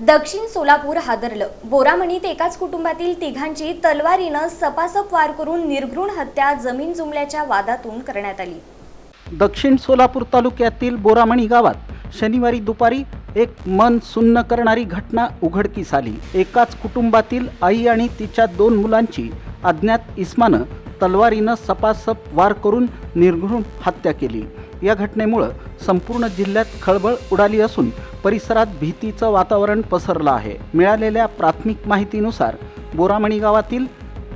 दक्षिण सोलापूर हादरलं। बोरामणीत एकाच कुटुंबातील तिघांची तलवारीनं सपासप वार करून निर्घृण हत्या जमीन जुमल्याच्या वादातून करण्यात आली। दक्षिण सोलापूर तालुक्यातील बोरामणी गावात शनिवारी दुपारी एक मन सुन्न करणारी घटना उघडकीस आली। एकाच कुटुंबातील आई आणि तिच्या 2 मुलांची अज्ञात इसमानं तलवारीनं सपासप वार करून निर्घृण हत्या केली। या घटनेमुळे संपूर्ण जिल्ह्यात खळबळ उडाली असून परिसरात भीतीचं वातावरण पसरलं आहे। मिळालेल्या प्राथमिक माहितीनुसार बोरामणी गावातील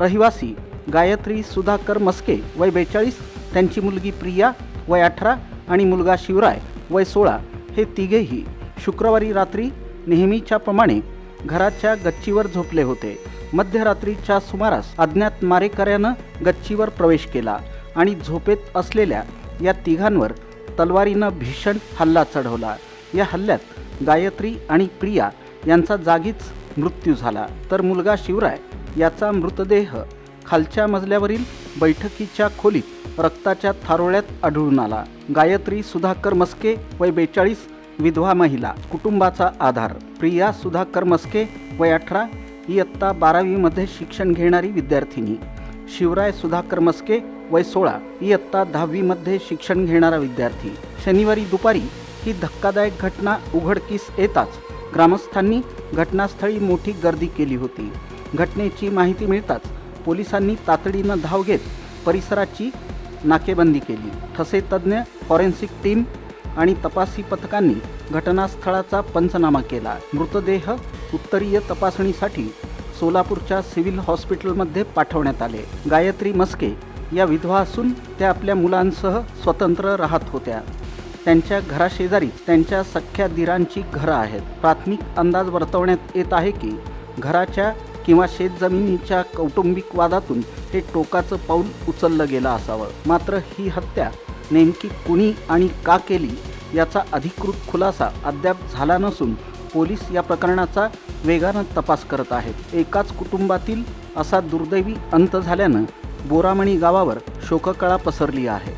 रहिवासी गायत्री सुधाकर मस्के वय 42, त्यांची मुलगी प्रिया वय 18 आणि मुलगा शिवराय वय 16 हे तिघेही शुक्रवारी रात्री नेहमीच्या प्रमाणे घराच्या गच्चीवर झोपले होते। मध्यरात्रीच्या सुमारास अज्ञात मारेकऱ्यानं गच्चीवर प्रवेश केला आणि झोपेत असलेल्या या तिघांवर तलवारीनं भीषण हल्ला चढवला। या हल्ल्यात गायत्री आणि प्रिया यांचा जागीच मृत्यू झाला, तर मुलगा शिवराय याचा मृतदेह खालच्या मजल्यावरील बैठकीच्या खोलीत रक्ताच्या थारोळ्यात आढळून आला। गायत्री सुधाकर मस्के वय 42 विधवा महिला, कुटुंबाचा आधार। प्रिया सुधाकर मस्के वय 18 इयत्ता 12वी मध्ये शिक्षण घेणारी विद्यार्थिनी। शिवराय सुधाकर मस्के वय 16 इयत्ता 10वी मध्ये शिक्षण घेणारा विद्यार्थी। शनिवारी दुपारी ही धक्कादायक घटना उघडकीस येताच ग्रामस्थांनी घटनास्थळी मोठी गर्दी केली होती। घटनेची माहिती मिळताच पोलिसांनी तातडीनं धाव घेत परिसराची नाकेबंदी केली। ठसे तज्ञ, फॉरेन्सिक टीम आणि तपासी पथकांनी घटनास्थळाचा पंचनामा केला। मृतदेह उत्तरीय तपासणीसाठी सोलापूरच्या सिव्हिल हॉस्पिटलमध्ये पाठवण्यात आले। गायत्री मस्के या विधवा असून त्या आपल्या मुलांसह स्वतंत्र राहत होत्या। त्यांच्या घराशेजारीच त्यांच्या सख्ख्या दिरांची घरं आहेत। प्राथमिक अंदाज वर्तवण्यात येत आहे की घराच्या किंवा शेतजमिनीच्या कौटुंबिक वादातून हे टोकाचं पाऊल उचललं गेलं असावं। मात्र ही हत्या नेमकी कुणी आणि का केली याचा अधिकृत खुलासा अद्याप झाला नसून पोलीस या प्रकरणाचा वेगानं तपास करत आहेत। एकाच कुटुंबातील असा दुर्दैवी अंत झाल्यानं बोरामणी गावावर शोककळा पसरली आहे।